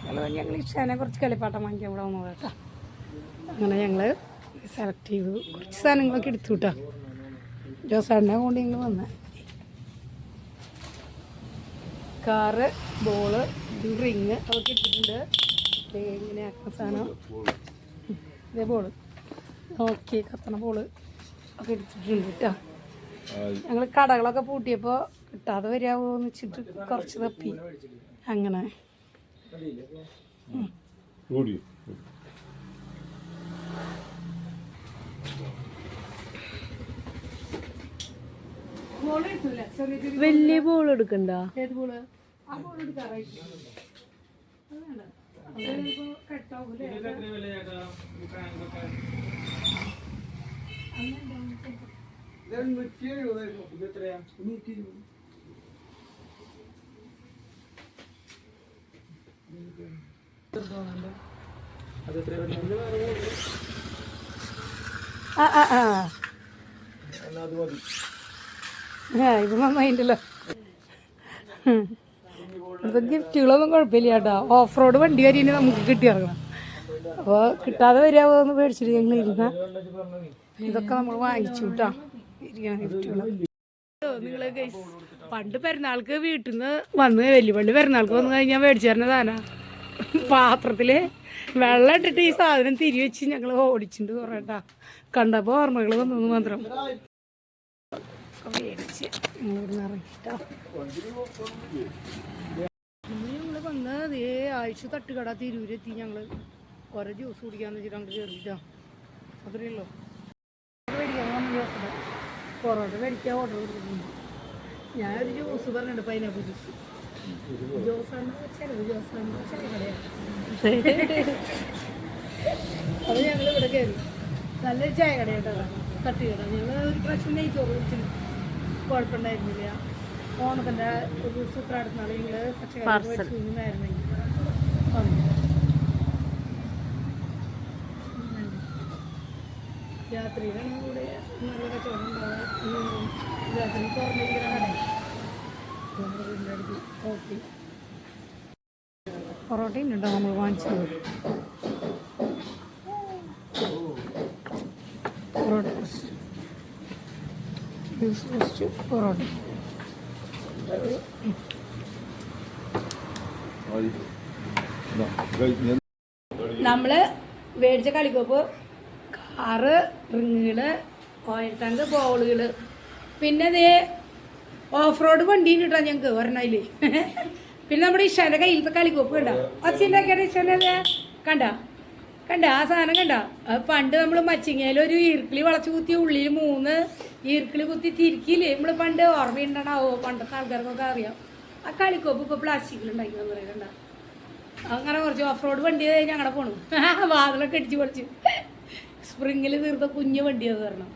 അതുപോലെ ഞങ്ങൾ ഇഷാനെ കുറച്ച് കളിപ്പാട്ടം വാങ്ങിക്കാൻ ഇവിടെ വന്നത് കേട്ടോ. അങ്ങനെ ഞങ്ങൾ സെലക്ട് ചെയ്തു, കുറച്ച് സാധനങ്ങളൊക്കെ എടുത്തു കേട്ടോ. ജോസാടിനെ കൊണ്ട് ഞങ്ങൾ വന്ന കാറ്, ബോള്, റിങ് അതൊക്കെ എടുത്തിട്ടുണ്ട്. ഇങ്ങനെ ആക്കുന്ന സാധനം, ഇതേ ബോള്, ഓക്കെ കത്തണ ബോള് ഒക്കെ എടുത്തിട്ടുണ്ട് കേട്ടോ. ഞങ്ങൾ കടകളൊക്കെ പൂട്ടിയപ്പോൾ കിട്ടാതെ വരാമോ എന്ന് വെച്ചിട്ട് കുറച്ച് തപ്പി. അങ്ങനെ വലിയ ബോൾ എടുക്കണ്ട. ഏത് ബോള്? ആ ബോൾ എടുക്കാറായിട്ട് കെട്ടാവൂലേ? ഇത് നന്നായിട്ടല്ലോ. ഇപ്പൊ ഗിഫ്റ്റുകളൊന്നും കുഴപ്പമില്ല കേട്ടോ. ഓഫ് റോഡ് വണ്ടി വരെ നമുക്ക് കിട്ടിയിറങ്ങണം. അപ്പോൾ കിട്ടാതെ വരാമോ എന്ന് പേടിച്ചിട്ട് ഞങ്ങൾ ഇരുന്ന ഇതൊക്കെ നമ്മൾ വാങ്ങിച്ചു കേട്ടോ. ഇരിക്കണം ഗിഫ്റ്റുകൾ. നിങ്ങൾ പണ്ട് പെരുന്നാൾക്ക് വീട്ടിൽ നിന്ന് വന്ന് വലിയ പള്ളി പെരുന്നാൾക്ക് വന്നു കഴിഞ്ഞാൽ മേടിച്ചു തരുന്ന സാധനം പാത്രത്തിൽ വെള്ളം ഇട്ടിട്ട് ഈ സാധനം തിരി വെച്ച് ഞങ്ങൾ ഓടിച്ചിട്ടുണ്ട് കുറേ കേട്ടോ. കണ്ടപ്പോൾ ഓർമ്മകൾ വന്നു മാത്രം. മേടിച്ച് ഞങ്ങളിവിടെ ഇറങ്ങിട്ടോ. ഞങ്ങൾ വന്ന് അതേ ആഴ്ച തട്ടുകട തിരൂരെത്തി. ഞങ്ങൾ കുറേ ജ്യൂസ് കുടിക്കാന്ന് വെച്ചിട്ട് അങ്ങോട്ട് കയറിയിട്ടോ. അത്രയേ ഉള്ളൂ. മേടിക്കാൻ വന്ന ദിവസം പൊറോട്ട മേടിക്കാൻ ഓർഡർ കൊടുത്തിട്ടുണ്ട്. ഞാനൊരു ജ്യൂസ് പറഞ്ഞിട്ടുണ്ട്, പൈനാപ്പിൾ ജ്യൂസ്. ജോസാണ് ചിലവ്, ജോസാണ് ചെറിയ കടയാണ്. അത് ഞങ്ങൾ ഇവിടെ കയറി. നല്ലൊരു ചായ കടയാട്ടോ, തട്ടുകട. ഞങ്ങൾ ഒരു പ്രാവശ്യം നെയ്ച്ചോറ് കുടിച്ചിട്ടുണ്ട്, കുഴപ്പമുണ്ടായിരുന്നില്ല. ഓണത്തിൻ്റെ ഒരു സൂത്രാടുന്നാൾ ഞങ്ങൾ പച്ചക്കറി മേടിച്ചിരുന്നെങ്കിൽ വന്നു. രാത്രിയിലാണ് കൂടെ നല്ല കച്ചവടം ഉണ്ടാവുക. രാത്രി തുറന്നിരിക്കുന്ന കടയാണ്. വീടിൻ്റെ അടുത്ത് ഓക്കെ പൊറോട്ടയും ഉണ്ടോ നമ്മൾ വാങ്ങിച്ചത്. പൊറോട്ട പൊറോട്ട നമ്മള് മേടിച്ച കളിക്കോപ്പ്, കാറ്, റിങ്ങുകള്, ഓയിൽ ടാങ്ക്, ബോളുകള്, പിന്നെ അതേ ഓഫ് റോഡ് വണ്ടിയും കിട്ടാൻ ഞങ്ങൾക്ക് ഒരെണ്ണയില്. പിന്നെ നമ്മുടെ ഇഷാന്റെ കയ്യിലത്തെ കളിക്കോപ്പ് കണ്ട, അച്ഛൻ്റെ ഇഷാനെ കണ്ട ആ സാധനം കണ്ട. അത് പണ്ട് നമ്മൾ മച്ചിങ്ങയിൽ ഒരു ഈർക്കിളി വളച്ച് കുത്തി ഉള്ളിൽ 3 ഈർക്കിളി കുത്തി തിരിക്കില്ലേ നമ്മൾ പണ്ട്. ഓർമ്മയുണ്ടാവോ? പണ്ടത്തെ ആൾക്കാർക്കൊക്കെ അറിയാം. ആ കളിക്കോപ്പ് ഇപ്പോൾ പ്ലാസ്റ്റിക്കിലുണ്ടാക്കി പറയുന്നത് കണ്ട. അങ്ങനെ കുറച്ച് ഓഫ് റോഡ് വണ്ടി ഞങ്ങളുടെ പോണു. വാതിലൊക്കെ അടിച്ച് പൊളിച്ചു. സ്പ്രിങ്ങിൽ തീർത്ത കുഞ്ഞ് വണ്ടി അത് കാരണം.